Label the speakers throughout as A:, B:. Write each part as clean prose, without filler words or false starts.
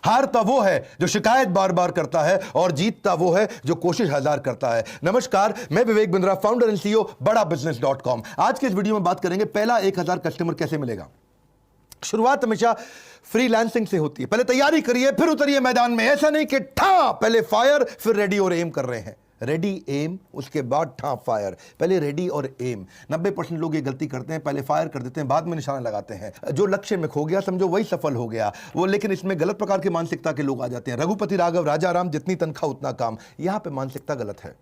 A: हारता वो है जो शिकायत बार बार करता है और जीतता वो है जो कोशिश हजार करता है। नमस्कार, मैं Vivek Bindra, founder and CEO बड़ाबिजनेस.com। आज के इस वीडियो में बात करेंगे पहला 1000 कस्टमर कैसे मिलेगा। शुरुआत हमेशा फ्रीलांसिंग से होती है। पहले तैयारी करिए फिर उतरिए मैदान में। ऐसा नहीं कि ठा पहले फायर फिर रेडी और एम कर रहे हैं। रेडी एम उसके बाद ठा फायर। पहले रेडी और एम। 90% लोग ये गलती करते हैं, पहले फायर कर देते हैं, बाद में निशाना लगाते हैं। जो लक्ष्य में खो गया समझो वही सफल हो गया वो। लेकिन इसमें गलत प्रकार की मानसिकता के लोग आ जाते हैं। रघुपति राघव राजा राम, जितनी तनख्वाह उतना काम। यहां पे मानसिकता गलत है।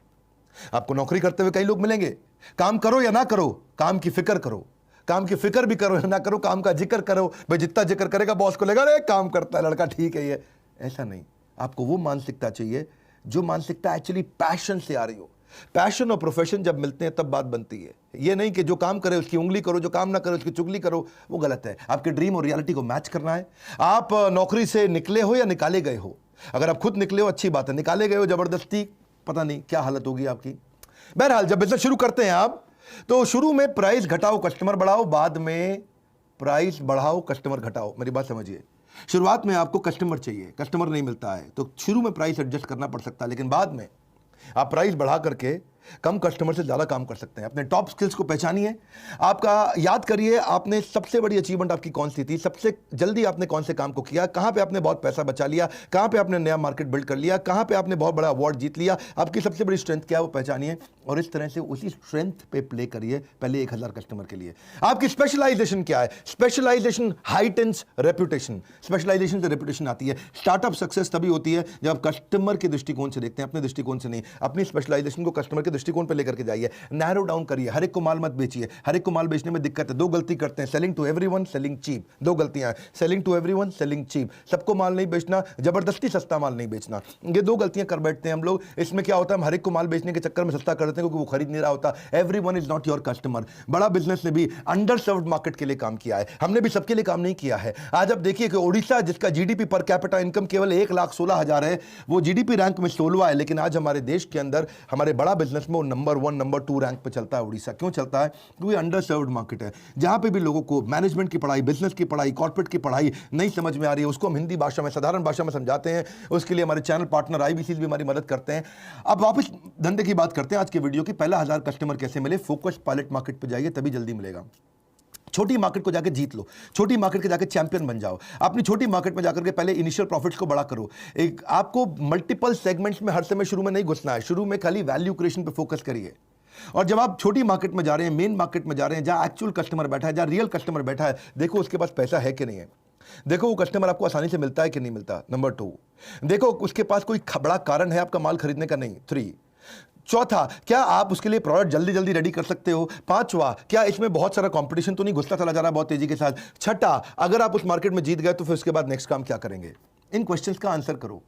A: आपको नौकरी करते हुए कई लोग मिलेंगे, काम करो या ना करो, काम की फिक्र करो। काम की फिक्र भी करो या ना करो, काम का जिक्र करो। भाई जितना जिक्र करेगा बॉस को लगेगा अरे काम करता है लड़का, ठीक है ये। ऐसा नहीं, आपको वो मानसिकता चाहिए जो मानसिकता एक्चुअली पैशन से आ रही हो। पैशन और प्रोफेशन जब मिलते हैं तब बात बनती है। ये नहीं कि जो काम करे उसकी उंगली करो, जो काम ना करे उसकी चुगली करो, वो गलत है। आपके ड्रीम और रियलिटी को मैच करना है। आप नौकरी से निकले हो या निकाले गए हो। अगर आप खुद निकले हो अच्छी बात है, निकाले गए हो जबरदस्ती, पता नहीं क्या हालत होगी आपकी। बहरहाल जब बिजनेस शुरू करते हैं आप, तो शुरू में प्राइस घटाओ कस्टमर बढ़ाओ, बाद में प्राइस बढ़ाओ कस्टमर घटाओ। मेरी बात समझिए। शुरुआत में आपको कस्टमर चाहिए, कस्टमर नहीं मिलता है तो शुरू में प्राइस एडजस्ट करना पड़ सकता है, लेकिन बाद में आप प्राइस बढ़ा करके कम कस्टमर से ज्यादा काम कर सकते हैं। अपने टॉप स्किल्स को पहचानिए। आपका याद करिए आपने सबसे बड़ी अचीवमेंट आपकी कौन सी थी, सबसे जल्दी आपने कौन से काम को किया, कहां पे आपने बहुत पैसा बचा लिया, कहां पे आपने नया मार्केट बिल्ड कर लिया, कहां पे आपने बहुत बड़ा अवार्ड जीत लिया। आपकी सबसे बड़ी स्ट्रेंथ क्या है वो पहचानिए और इस तरह से उसी स्ट्रेंथ पे प्ले करिए पहले 1000 कस्टमर के लिए। आपकी स्पेशलाइजेशन क्या है? Specialization heightens reputation. स्पेशलाइजेशन से रेपुटेशन आती है। स्टार्टअप सक्सेस तभी होती है जब आप कस्टमर के दृष्टिकोण से देखते हैं, अपने दृष्टिकोण से नहीं। अपनी स्पेशलाइजेशन को कस्टमर के दृष्टिकोण पे लेकर के जाइए। नैरो डाउन करिए। हर एक को माल मत बेचिए। हर एक को माल बेचने में दिक्कत है। दो गलती करते हैं, selling to everyone, selling cheap. दो गलतियां हैं, selling to everyone, selling cheap. सबको माल नहीं बेचना, जबरदस्ती सस्ता माल नहीं बेचना। ये दो गलतियां कर बैठते हैं हम लोग। इसमें क्या होता है, हम हर एक को माल बेचने के चक्कर में सस्ता कर देते हैं क्योंकि वो खरीद नहीं रहा होता। Everyone is not your customer. बड़ा बिजनेस ने भी अंडर सर्व्ड मार्केट के लिए काम किया है, हमने भी सबके लिए काम नहीं किया है। आज आप देखिए कि ओडिशा, जिसका जीडीपी पर कैपिटा इनकम केवल 1,16,000 है, वो जीडीपी रैंक में 16वां है, लेकिन आज हमारे देश के अंदर हमारे बड़ा बिजनेस में वो नंबर 1 नंबर 2 रैंक पे चलता है। उड़ीसा क्यों चलता है? क्योंकि अंडर सर्व्ड मार्केट है। जहां पे भी लोगों को मैनेजमेंट की पढ़ाई, बिजनेस की पढ़ाई, कॉर्पोरेट की पढ़ाई नहीं समझ में आ रही है, उसको हम हिंदी भाषा में, साधारण भाषा में समझाते हैं। उसके लिए हमारे चैनल पार्टनर आईबीसी भी हमारी मदद करते हैं। अब वापस धंधे की बात करते हैं आज के वीडियो की। पहला 1000 कस्टमर कैसे मिले? फोकस पायलट मार्केट पे जाइए, तभी जल्दी मिलेगा। छोटी मार्केट को जाकर जीत लो, छोटी मार्केट के जाकर चैंपियन बन जाओ। अपनी छोटी मार्केट में जाकर के पहले इनिशियल प्रॉफिट्स को बड़ा करो। एक आपको मल्टीपल सेगमेंट्स में हर समय शुरू में नहीं घुसना है। शुरू में खाली वैल्यू क्रिएशन पे फोकस करिए। और जब आप छोटी मार्केट में जा रहे हैं, मेन मार्केट में जा रहे हैं, जहां एक्चुअल कस्टमर बैठा है, जहां रियल कस्टमर बैठा है, देखो उसके पास पैसा है कि नहीं है। देखो वो कस्टमर आपको आसानी से मिलता है कि नहीं मिलता। नंबर 2, देखो उसके पास कोई बड़ा कारण है आपका माल खरीदने का नहीं। 3, चौथा, क्या आप उसके लिए प्रोडक्ट जल्दी जल्दी रेडी कर सकते हो। 5वां, क्या इसमें बहुत सारा कंपटीशन तो नहीं घुसता चला जा रहा है बहुत तेजी के साथ। 6ठा, अगर आप उस मार्केट में जीत गए तो फिर उसके बाद नेक्स्ट काम क्या करेंगे। इन क्वेश्चंस का आंसर करो।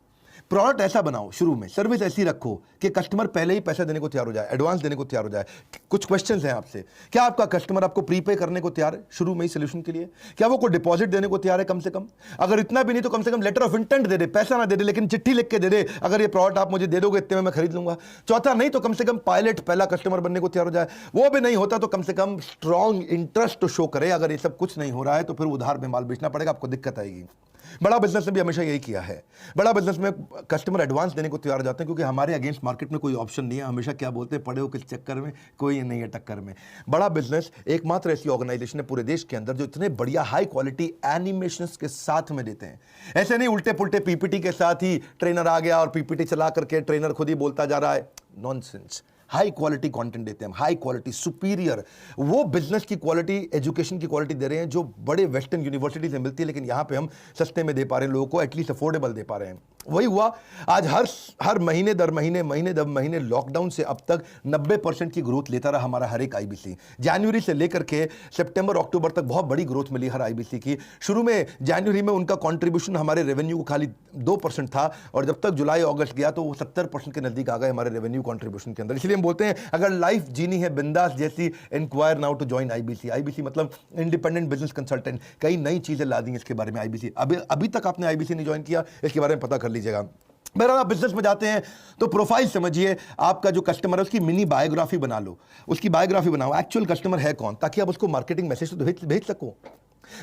A: प्रोडक्ट ऐसा बनाओ, शुरू में सर्विस ऐसी रखो कि कस्टमर पहले ही पैसा देने को तैयार हो जाए, एडवांस देने को तैयार हो जाए। कुछ क्वेश्चंस हैं आपसे। क्या आपका कस्टमर आपको प्रीपे करने को तैयार है शुरू में ही सोल्यूशन के लिए? क्या वो कोई डिपॉजिट देने को तैयार है कम से कम? अगर इतना भी नहीं तो कम से कम लेटर ऑफ इंटेंट दे दे, पैसा ना दे दे लेकिन चिट्ठी लिख के दे दे, अगर ये प्रोडक्ट आप मुझे दे दोगे इतने में मैं खरीद लूंगा। चौथा, नहीं तो कम से कम पायलट पहला कस्टमर बनने को तैयार हो जाए। वो भी नहीं होता तो कम से कम स्ट्रॉन्ग इंटरेस्ट तो शो करे। अगर ये सब कुछ नहीं हो रहा है तो फिर उधार में माल बेचना पड़ेगा, आपको दिक्कत आएगी। बड़ा बिजनेस ने भी हमेशा यही किया है। बड़ा बिजनेस में कस्टमर एडवांस देने को तैयार हो जाते हैं क्योंकि हमारे अगेंस्ट मार्केट में कोई ऑप्शन नहीं है। हमेशा क्या बोलते हैं, पड़े हो किस चक्कर में, कोई नहीं है टक्कर में। बड़ा बिजनेस एकमात्र ऐसी ऑर्गेनाइजेशन है पूरे देश के अंदर जो इतने बढ़िया हाई क्वालिटी एनिमेशंस के साथ में देते हैं। ऐसे नहीं उल्टे पुल्टे पीपीटी के साथ ही ट्रेनर आ गया और पीपीटी चला करके ट्रेनर खुद ही बोलता जा रहा है। नॉनसेंस। हाई क्वालिटी कंटेंट देते हैं, हाई क्वालिटी सुपीरियर, वो बिजनेस की क्वालिटी, एजुकेशन की क्वालिटी दे रहे हैं जो बड़े वेस्टर्न यूनिवर्सिटी से मिलती है, लेकिन यहां पे हम सस्ते में दे पा रहे हैं लोगों को, एटलीस्ट अफोर्डेबल दे पा रहे हैं। वही हुआ आज हर महीने दर महीने लॉकडाउन से अब तक 90% की ग्रोथ लेता रहा हमारा हर एक आईबीसी। जनवरी से लेकर के सितंबर अक्टूबर तक बहुत बड़ी ग्रोथ मिली हर आईबीसी की। शुरू में जनवरी में उनका कंट्रीब्यूशन हमारे रेवेन्यू को खाली 2% था और जब तक जुलाई अगस्त गया तो वो 70% के नजदीक आ गए हमारे रेवेन्यू कंट्रीब्यूशन के अंदर। इसलिए हम बोलते हैं अगर लाइफ जीनी है बिंदास जैसी, inquire now to join IBC. IBC मतलब इंडिपेंडेंट बिजनेस कंसल्टेंट। कई नई चीजें ला दी इसके बारे में आईबीसी। अभी तक आपने आईबीसी नहीं ज्वाइन किया, इसके बारे में पता कर लीजिएगा। बहरहाल आप बिजनेस में जाते हैं तो प्रोफाइल समझिए, आपका जो कस्टमर है उसकी मिनी बायोग्राफी बना लो, उसकी बायोग्राफी बनाओ, एक्चुअल कस्टमर है कौन, ताकि आप उसको मार्केटिंग मैसेज तो भेज सको।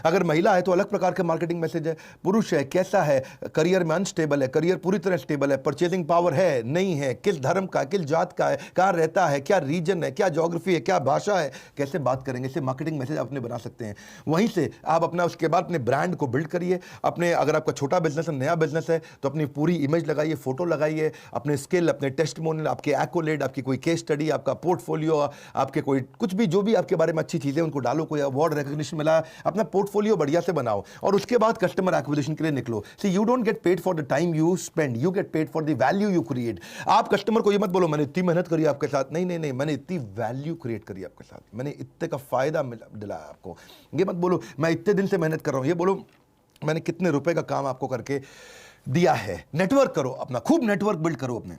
A: अगर महिला है तो अलग प्रकार के मार्केटिंग मैसेज है, पुरुष है कैसा है, करियर में अनस्टेबल है, करियर पूरी तरह स्टेबल है, परचेजिंग पावर है नहीं है, किस धर्म का, किस जात का है, कहाँ रहता है, क्या रीजन है, क्या ज्योग्राफी है, क्या भाषा है, कैसे बात करेंगे, इससे मार्केटिंग मैसेज अपने बना सकते हैं। वहीं से आप अपना उसके बाद अपने ब्रांड को बिल्ड करिए। अपने अगर आपका छोटा बिजनेस है, नया बिजनेस है, तो अपनी पूरी इमेज लगाइए, फोटो लगाइए, अपने स्किल, अपने टेस्टिमोनियल, आपके एक्कोलेड, आपकी कोई केस स्टडी, आपका पोर्टफोलियो, आपके कोई कुछ भी जो भी आपके बारे में अच्छी चीज़ें उनको डालो, कोई अवार्ड रिकॉग्निशन मिला, अपना पोर्टफोलियो बढ़िया से बनाओ और उसके बाद कस्टमर एक्विजिशन के लिए निकलो। See you don't get paid for the time you spend, you get paid for the value you create. आप कस्टमर को ये मत बोलो मैंने इतनी मेहनत करी आपके साथ, नहीं नहीं नहीं, मैंने इतनी वैल्यू क्रिएट करी आपके साथ, मैंने इतने का फायदा दिलाया आपको। ये मत बोलो मैं इतने दिन से मेहनत कर रहा हूं, ये बोलो मैंने कितने रुपए का काम आपको करके दिया है। नेटवर्क करो अपना, खूब नेटवर्क बिल्ड करो अपने।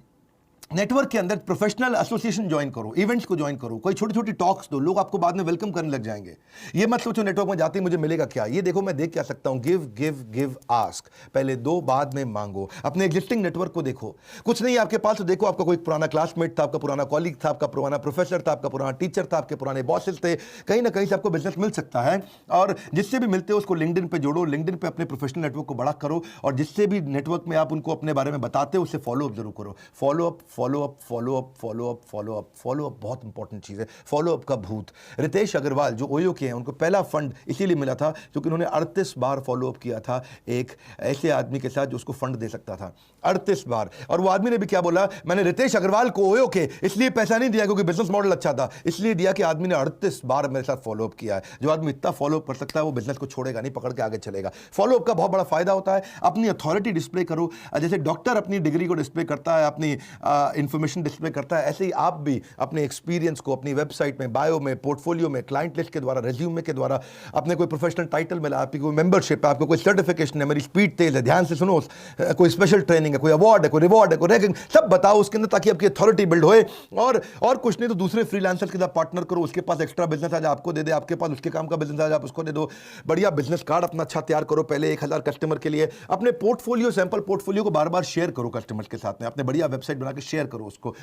A: नेटवर्क के अंदर प्रोफेशनल एसोसिएशन ज्वाइन करो, इवेंट्स को ज्वाइन करो, कोई छोटी छोटी टॉक्स दो, लोग आपको बाद में वेलकम करने लग जाएंगे। ये मत सोचो नेटवर्क में जाते ही मुझे मिलेगा क्या, ये देखो मैं देख क्या सकता हूं। गिव गिव गिव आस्क, पहले दो बाद में मांगो। अपने एग्जिस्टिंग नेटवर्क को देखो, कुछ नहीं आपके पास तो देखो आपका कोई पुराना क्लासमेट था, आपका पुराना कॉलीग था, आपका पुराना प्रोफेसर था, आपका पुराना टीचर था, आपके पुराने बॉसेस थे, कहीं ना कहीं से आपको बिजनेस मिल सकता है। और जिससे भी मिलते हो उसको लिंक्डइन पे जोड़ो, लिंक्डइन पे अपने प्रोफेशनल नेटवर्क को बड़ा करो और जिससे भी नेटवर्क में आप उनको अपने बारे में बताते हो उससे फॉलो अप जरूर करो। Follow up follow up follow up follow up follow up follow up बहुत इंपॉर्टेंट चीज है। फॉलो अप का भूत। रितेश अग्रवाल जो ओयो के हैं, उनको पहला फंड इसीलिए मिला था क्योंकि उन्होंने 38 बार फॉलो अप किया था एक ऐसे आदमी के साथ जो उसको फंड दे सकता था, 38 बार। और वो आदमी ने भी क्या बोला, मैंने रितेश अग्रवाल को ओयो के इसलिए पैसा नहीं दिया क्योंकि बिजनेस मॉडल अच्छा था, इसलिए दिया कि आदमी ने 38 बार मेरे साथ फॉलो अप किया है। जो आदमी इतना फॉलो अप कर सकता है वो बिजनेस को छोड़ेगा नहीं, पकड़ के आगे चलेगा। फॉलो अप का बहुत बड़ा फायदा होता है। अपनी अथॉरिटी डिस्प्ले करो, जैसे डॉक्टर अपनी डिग्री को डिस्प्ले करता है, अपनी इंफॉर्मेशन डिस्प्ले करता है, ऐसे ही आप भी अपने एक्सपीरियंस को अपनी वेबसाइट में, बायो में, पोर्टफोलियो में, क्लाइंट लिस्ट के द्वारा, रेज्यूमे के द्वारा, अपने कोई प्रोफेशनल टाइटल मिला, आपकी कोई मेंबरशिप है, आपको कोई सर्टिफिकेशन है, मेरी स्पीड तेज है, ध्यान से सुनो, कोई स्पेशल ट्रेनिंग है, कोई अवार्ड है, कोई रिवॉर्ड है, कोई रैंकिंग, सब बताओ उसके अंदर ताकि आपकी अथॉरिटी बिल्ड होए। और कुछ नहीं तो दूसरे फ्रीलांसर के साथ पार्टनर करो, उसके पास एक्स्ट्रा बिजनेस आज आपको दे दे, आपके पास उसके काम का बिजनेस आज आप उसको दे दो। बढ़िया बिजनेस कार्ड अपना अच्छा तैयार करो पहले 1000 कस्टमर के लिए। अपने पोर्टफोलियो, सैंपल पोर्टफोलियो को बार बार शेयर करो कस्टमर्स के साथ में, अपने बढ़िया वेबसाइट बना के शेयर करो उसको,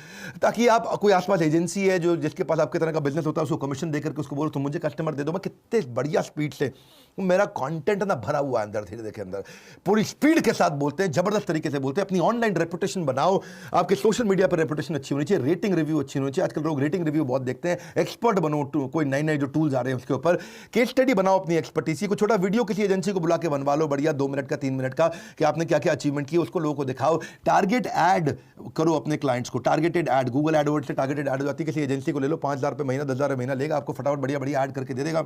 A: ताकि आप कोई आसपास एजेंसी है जो जिसके पास आपके तरह का बिजनेस होता है उसको कमीशन देकर के उसको बोलो तुम मुझे कस्टमर दे दो। मैं कितने बढ़िया स्पीड से, मेरा कंटेंट ना भरा हुआ है अंदर, धीरे के अंदर पूरी स्पीड के साथ बोलते हैं, जबरदस्त तरीके से बोलते हैं। अपनी ऑनलाइन रेपुटेशन बनाओ, आपके सोशल मीडिया पर रेपुटेशन अच्छी होनी चाहिए, रेटिंग रिव्यू अच्छी होनी चाहिए। आजकल लोग रेटिंग रिव्यू बहुत देखते हैं। एक्सपर्ट बनो, कोई नए नए जो टूल्स आ रहे हैं उसके ऊपर केस स्टडी बनाओ, अपनी एक्सपर्टीसी को छोटा वीडियो किसी एजेंसी को बुला के बनवा लो बढ़िया 2 मिनट का 3 मिनट का, कि आपने क्या क्या अचीवमेंट किया उसको लोगों को दिखाओ। टारगेट ऐड करो अपने क्लाइंट्स को, टारगेटेड ऐड, गूगल एडवर्ड से टारगेटेड ऐड हो जाती है। किसी एजेंसी को ले लो, 5000 रुपये महीना, 10,000 महीना लेगा, आपको फटाफट बढ़िया बढ़िया ऐड करके दे देगा।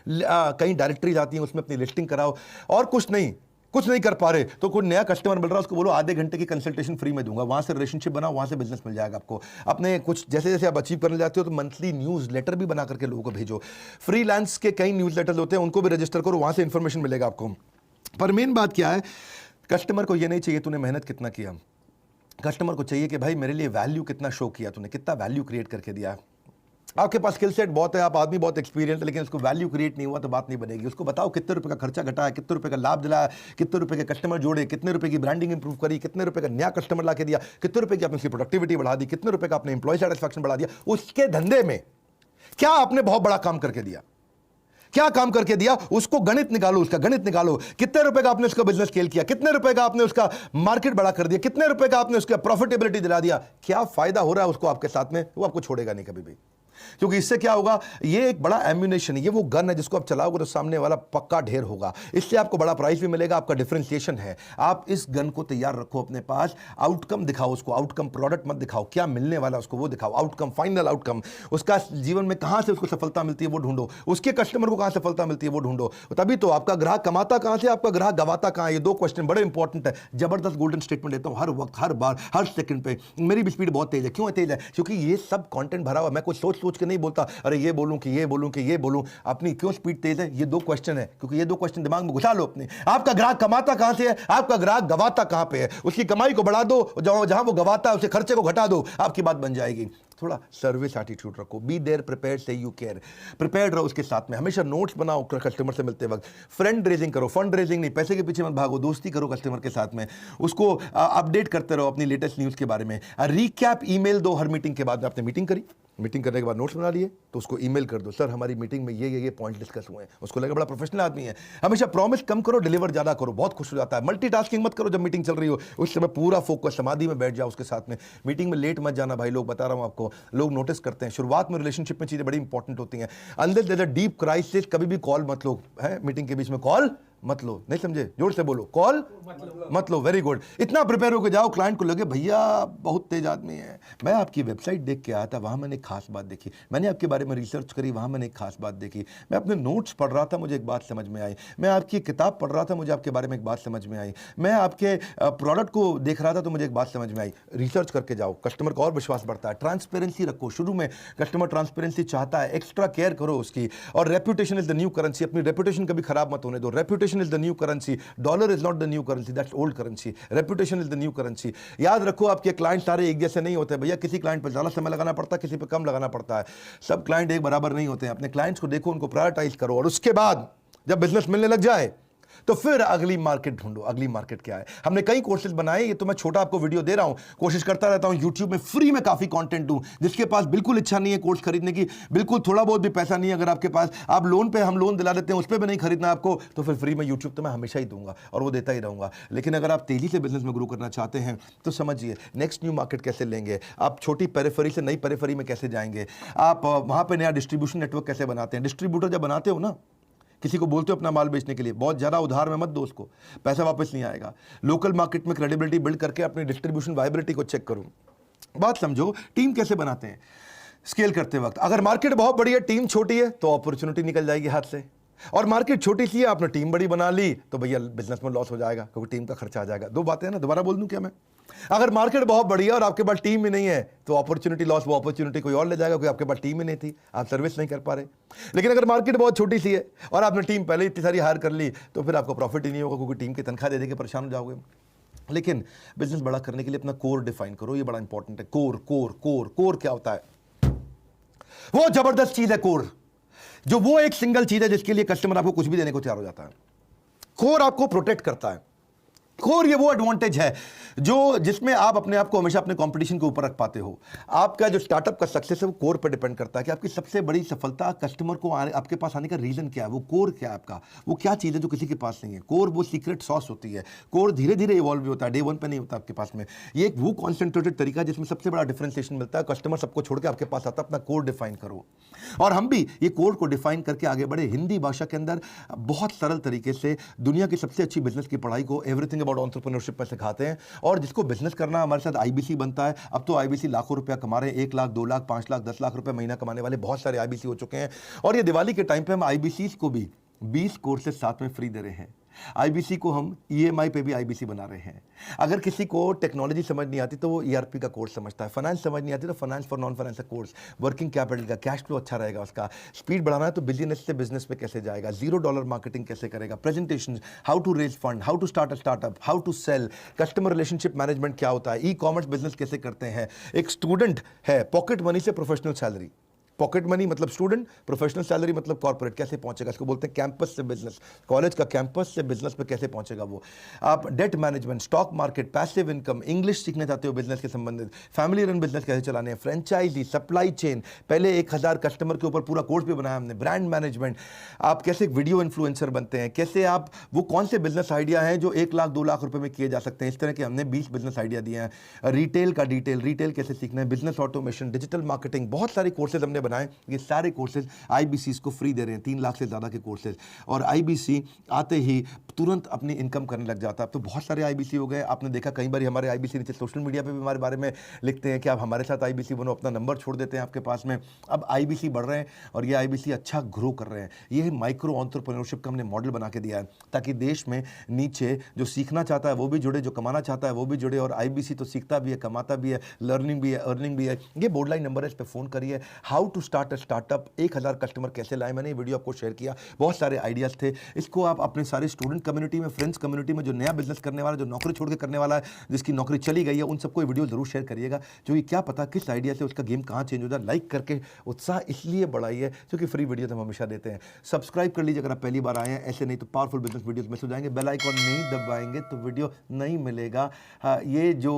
A: कहीं डायरेक्टरीज आती हैं उसमें अपनी लिस्टिंग कराओ। और कुछ नहीं कर पा रहे तो कोई नया कस्टमर मिल रहा है उसको बोलो आधे घंटे की कंसल्टेशन फ्री में दूंगा, वहां से रिलेशनशिप बनाओ, वहां से बिजनेस मिल जाएगा आपको। अपने कुछ जैसे जैसे आप अचीव करने जाते हो तो मंथली न्यूज़ लेटर भी बना करके लोगों को भेजो। फ्रीलांस के कई न्यूज़ लेटर्स होते हैं, उनको भी रजिस्टर करो, वहां से इंफॉर्मेशन मिलेगा आपको। पर मेन बात क्या है, कस्टमर को ये नहीं चाहिए तूने मेहनत कितना किया, कस्टमर को चाहिए कि भाई मेरे लिए वैल्यू कितना शो किया तूने, कितना वैल्यू क्रिएट करके दिया। आपके पास स्किल सेट बहुत है, आप आदमी बहुत एक्सपीरियंस है, लेकिन उसको वैल्यू क्रिएट नहीं हुआ तो बात नहीं बनेगी। उसको बताओ कितने रुपए का खर्चा घटाया, कितने रुपए का लाभ दिलाया, कितने रुपए के कस्टमर जोड़े, कितने रुपए की ब्रांडिंग इंप्रूव करी, कितने रुपए का नया कस्टमर ला के दिया, कितने रुपए की आपने उसकी प्रोडक्टिविटी बढ़ा दी, कितने रुपए का आपने एम्प्लॉय सेटिस्फैक्शन बढ़ा दिया। उसके धंधे में क्या आपने बहुत बड़ा काम करके दिया, क्या काम करके दिया, उसको गणित निकालो, उसका गणित निकालो। कितने रुपए का आपने उसका बिजनेस स्केल किया, कितने रुपए का आपने उसका मार्केट बड़ा कर दिया, कितने रुपए का आपने उसका प्रॉफिटेबिलिटी दिला दिया, क्या फायदा हो रहा है उसको आपके साथ में, वो आपको छोड़ेगा नहीं कभी भी। क्योंकि इससे क्या होगा, ये एक बड़ा एम्यूनेशन है, ये वो गन है जिसको आप चलाओगे तो सामने वाला पक्का ढेर होगा। इससे आपको बड़ा प्राइस भी मिलेगा, आपका डिफरेंशिएशन है। आप इस गन को तैयार रखो अपने पास, आउटकम दिखाओ उसको, आउटकम प्रोडक्ट मत दिखाओ, क्या मिलने वाला उसको वो दिखाओ, आउटकम, फाइनल आउटकम, उसका जीवन में कहां से उसको सफलता मिलती है वो ढूंढो, उसके कस्टमर को कहां सफलता मिलती है वो ढूंढो। तभी तो आपका ग्राहक कमाता कहां से, आपका ग्राहक गवाता कहां है। ये 2 क्वेश्चन बड़े इंपॉर्टेंट है। जबरदस्त गोल्डन स्टेटमेंट देता हूं हर वक्त, हर बार, हर सेकंड पे। मेरी भी स्पीड बहुत तेज है। क्यों तेज है? क्योंकि ये सब कंटेंट भरा हुआ, मैं कुछ सोच के नहीं बोलता अरे ये बोलूं कि ये बोलूं कि ये बोलूं। अपनी क्यों स्पीड तेज है? ये 2 क्वेश्चन है, क्योंकि ये 2 क्वेश्चन दिमाग में घुसा लो अपने। आपका ग्राहक कमाता कहां से है, आपका ग्राहक गवाता कहां पे है। उसकी कमाई को बढ़ा दो, जहां वो गवाता है उसे खर्चे को घटा दो, आपकी बात बन जाएगी। थोड़ा सर्विस एटीट्यूड रखो, बी देयर प्रिपेयर्ड से यू केयर, प्रिपेयर्ड रहो उसके साथ में। हमेशा नोट्स बनाओ कस्टमर से मिलते वक्त, फ्रेंड रेजिंग करो, फंड रेजिंग नहीं, पैसे के पीछे मत भागो, दोस्ती करो कस्टमर के साथ में, उसको अपडेट करते रहो अपनी लेटेस्ट न्यूज़ के बारे में। रिकैप ईमेल दो हर मीटिंग के बाद में, आपने मीटिंग करी, मीटिंग करने के बाद नोट्स बना लिए तो उसको ईमेल कर दो, सर हमारी मीटिंग में ये पॉइंट डिस्कस हुए हैं। उसको लगे बड़ा प्रोफेशनल आदमी है। हमेशा प्रॉमिस कम करो, डिलीवर ज़्यादा करो, बहुत खुश हो जाता है। मल्टीटास्किंग मत करो, जब मीटिंग चल रही हो उस समय पूरा फोकस समाधि में बैठ जाओ उसके साथ में। मीटिंग में लेट मत जाना भाई, लोग बता रहा हूँ आपको, लोग नोटिस करते हैं। शुरुआत में रिलेशनशिप में चीज़ें बड़ी इंपॉर्टेंट होती हैं। Unless there is a deep crisis कभी भी कॉल मत लो, है मीटिंग के बीच में कॉल मत लो। नहीं समझे? जोर से बोलो, कॉल मत लो। Very good. इतना प्रिपेयर होकर जाओ, क्लाइंट को लगे भैया बहुत तेज आदमी है, मैं आपकी वेबसाइट देख के आया था, वहां मैंने एक खास बात देखी, मैंने आपके बारे में रिसर्च करी, वहां मैंने एक खास बात देखी, मैं अपने नोट्स पढ़ रहा था, मुझे एक बात समझ में आई, मैं आपकी किताब पढ़ रहा था, मुझे आपके बारे में एक बात समझ में आई, मैं आपके प्रोडक्ट को देख रहा था तो मुझे एक बात समझ में आई। रिसर्च करके जाओ, कस्टमर का और विश्वास बढ़ता है। ट्रांसपेरेंसी रखो, शुरू में कस्टमर ट्रांसपेरेंसी चाहता है, एक्स्ट्रा केयर करो उसकी। और reputation is the new currency, अपनी रेपुटेशन कभी खराब मत होने दो। Reputation is the new currency, dollar is not the new currency, that's old currency. Reputation is the new currency. याद रखो आपके क्लाइंट सारे एक जैसे नहीं होते भैया, किसी क्लाइंट पर ज्यादा समय लगाना पड़ता है, किसी पर कम लगाना पड़ता है। सब क्लाइंट एक बराबर नहीं होते हैं। अपने क्लाइंट्स को देखो, उनको प्रायोरिटाइज करो, और उसके बाद जब बिजनेस मिलने लग जाए तो फिर अगली मार्केट ढूंढो। अगली मार्केट क्या है? हमने कई कोर्सेज बनाए, ये तो मैं छोटा आपको वीडियो दे रहा हूं, कोशिश करता रहता हूं यूट्यूब में फ्री में काफी कंटेंट दूं। जिसके पास बिल्कुल इच्छा नहीं है कोर्स खरीदने की, बिल्कुल थोड़ा बहुत भी पैसा नहीं है अगर आपके पास, आप लोन पे, हम लोन दिला देते हैं, उस पर भी नहीं खरीदना आपको, तो फिर फ्री में यूट्यूब तो मैं हमेशा ही दूंगा और वो देता ही रहूंगा। लेकिन अगर आप तेजी से बिजनेस में ग्रो करना चाहते हैं तो समझिए नेक्स्ट न्यू मार्केट कैसे लेंगे, आप छोटी पेरिफेरी से नई पेरिफेरी में कैसे जाएंगे, आप वहां पर नया डिस्ट्रीब्यूशन नेटवर्क कैसे बनाते हैं। डिस्ट्रीब्यूटर जब बनाते हो ना, किसी को बोलते हो अपना माल बेचने के लिए, बहुत ज़्यादा उधार में मत दो उसको, पैसा वापस नहीं आएगा। लोकल मार्केट में क्रेडिबिलिटी बिल्ड करके अपनी डिस्ट्रीब्यूशन वायबिलिटी को चेक करो। बात समझो, टीम कैसे बनाते हैं स्केल करते वक्त। अगर मार्केट बहुत बड़ी है, टीम छोटी है, तो अपॉर्चुनिटी निकल जाएगी हाथ से। और मार्केट छोटी सी है, आपने टीम बड़ी बना ली, तो भैया बिजनेस में लॉस हो जाएगा, क्योंकि टीम का खर्चा आ जाएगा। दो बातें हैं ना, दोबारा बोल दूं क्या मैं? अगर मार्केट बहुत बड़ी है और आपके पास टीम ही नहीं है, तो अपॉर्चुनिटी लॉस, वो अपॉर्चुनिटी कोई और ले जाएगा, क्योंकि आपके पास टीम ही नहीं थी, आप सर्विस नहीं कर पा रहे। लेकिन अगर मार्केट बहुत छोटी सी है और आपने टीम पहले इतनी सारी हायर कर ली, तो फिर आपको प्रॉफिट ही नहीं होगा, क्योंकि टीम की तनख्वाह दे देके परेशान हो जाओगे। लेकिन बिजनेस बड़ा करने के लिए अपना कोर डिफाइन करो, ये बड़ा इंपॉर्टेंट है। कोर कोर कोर कोर क्या होता है? वो जबरदस्त चीज है कोर, जो वो एक सिंगल चीज है जिसके लिए कस्टमर आपको कुछ भी देने को तैयार हो जाता है। कोर आपको प्रोटेक्ट करता है। कोर ये वो एडवांटेज है जो जिसमें आप अपने आप को हमेशा अपने कंपटीशन के ऊपर रख पाते हो। आपका जो स्टार्टअप का सक्सेस है वो कोर पर डिपेंड करता है कि आपकी सबसे बड़ी सफलता, कस्टमर को आपके पास आने का रीजन क्या है, वो कोर क्या है आपका, वो क्या चीज़ है जो किसी के पास नहीं है। कोर वो सीक्रेट सॉस होती है। कोर धीरे धीरे इवॉल्व भी होता है, डे वन पे नहीं होता आपके पास में। ये एक वो कॉन्सेंट्रेटेड तरीका है जिसमें सबसे बड़ा डिफरेंशिएशन मिलता है। कस्टमर सबको छोड़ के आपके पास आता है, अपना कोर डिफाइन करो। और हम भी ये कोर को डिफाइन करके आगे बढ़े। हिंदी भाषा के अंदर बहुत सरल तरीके से दुनिया की सबसे अच्छी बिजनेस की पढ़ाई को एवरीथिंग अबाउट एंटरप्रेन्योरशिप में सिखाते हैं। और जिसको बिजनेस करना हमारे साथ आईबीसी बनता है। अब तो आईबीसी लाखों रुपया कमा रहे हैं, 1 लाख 2 लाख 5 लाख 10 लाख रुपए महीना कमाने वाले बहुत सारे आईबीसी हो चुके हैं। और ये दिवाली के टाइम पे हम आईबीसी को भी 20 कोर्सेज साथ में फ्री दे रहे हैं। आईबीसी को हम ईएमआई पे भी आईबीसी बना रहे हैं। अगर किसी को टेक्नोलॉजी समझ नहीं आती तो वो ईआरपी का कोर्स समझता है, फाइनेंस समझ नहीं आती तो फाइनेंस फॉर नॉन फाइनेंस का कोर्स, वर्किंग कैपिटल का, कैश फ्लो अच्छा रहेगा उसका, स्पीड बढ़ाना है तो बिजनेस से बिजनेस पे कैसे जाएगा, $0 मार्केटिंग कैसे करेगा, presentation, how to raise fund, how to start a startup, how to sell, customer relationship management क्या होता है, ई कॉमर्स बिजनेस कैसे करते हैं। एक स्टूडेंट है, पॉकेट मनी से प्रोफेशनल सैलरी, पॉकेट मनी मतलब स्टूडेंट, प्रोफेशनल सैलरी मतलब कॉर्पोरेट, कैसे पहुंचेगा, इसको बोलते हैं कैंपस से बिजनेस, कॉलेज का कैंपस से बिजनेस पे कैसे पहुंचेगा वो। आप debt management, stock market, passive income, English सीखना चाहते हो बिजनेस के संबंधित, फैमिली रन बिजनेस कैसे चलाने हैं, फ्रेंचाइजी, सप्लाई चेन, पहले 1000 कस्टमर के ऊपर पूरा कोर्स भी बनाया हमने, ब्रांड मैनेजमेंट, आप कैसे वीडियो इन्फ्लुएंसर बनते हैं, कैसे आप वो कौन से बिजनेस आइडिया हैं जो 1 लाख 2 लाख रुपए में किए जा सकते हैं। इस तरह के हमने 20 बिजनेस आइडिया दिए हैं। रिटेल का डिटेल, रिटेल कैसे सीखना है, बिजनेस ऑटोमेशन, डिजिटल मार्केटिंग, बहुत सारे कोर्सेज हमने बनाए। ये सारे कोर्सेज आईबीसी को फ्री दे रहे हैं, 3 लाख से ज्यादा के कोर्सेज। और आईबीसी आते ही तुरंत अपनी इनकम करने लग जाता है। अब तो बहुत सारे आईबीसी हो गए, आपने देखा कई बार हमारे आईबीसी नीचे सोशल मीडिया पे भी हमारे बारे में लिखते हैं कि आप हमारे साथ आईबीसी बनो, अपना नंबर छोड़ देते हैं आपके पास में। अब आईबीसी बढ़ रहे हैं और ये आईबीसी अच्छा ग्रो कर रहे हैं। ये माइक्रो एंटरप्रेन्योरशिप का हमने मॉडल बना के दिया है ताकि देश में नीचे जो सीखना चाहता है वो भी जुड़े, जो कमाना चाहता है वो भी जुड़े। और आईबीसी तो सीखता भी है, कमाता भी है, लर्निंग भी है, अर्निंग भी है। ये बोर्ड लाइन नंबर है, इस पर फोन करिए। How to start a startup, 1000 customer कैसे लाए, मैंने ये वीडियो आपको शेयर किया, बहुत सारे आइडियाज थे। इसको आप अपने सारे स्टूडेंट कम्युनिटी में, फ्रेंड्स कम्युनिटी में जो नया बिजनेस करने वाला, जो नौकरी छोड़ के करने वाला है, जिसकी नौकरी चली गई है, उन सबको ये वीडियो जरूर शेयर करिएगा, क्योंकि क्या पता किस आइडिया से उसका गेम कहाँ चेंज हो जाए। लाइक करके उत्साह इसलिए बढ़ाइए क्योंकि फ्री वीडियो हम हमेशा देते हैं। सब्सक्राइब कर लीजिए अगर आप पहली बार आए हैं, ऐसे नहीं तो पावरफुल बिजनेस वीडियोस मिस हो जाएंगे। बेल आइकॉन नहीं दबाएंगे तो वीडियो नहीं मिलेगा। ये जो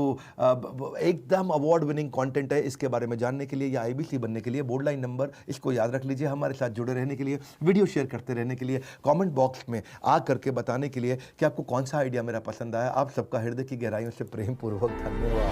A: एकदम अवार्ड विनिंग कंटेंट है, इसके बारे में जानने के लिए या IBC बनने के लिए बोर्ड लाइन नंबर इसको याद रख लीजिए। हमारे साथ जुड़े रहने के लिए, वीडियो शेयर करते रहने के लिए, कमेंट बॉक्स में आ करके बताने के लिए कि आपको कौन सा आइडिया मेरा पसंद आया। आप सबका हृदय की गहराइयों से प्रेम पूर्वक धन्यवाद।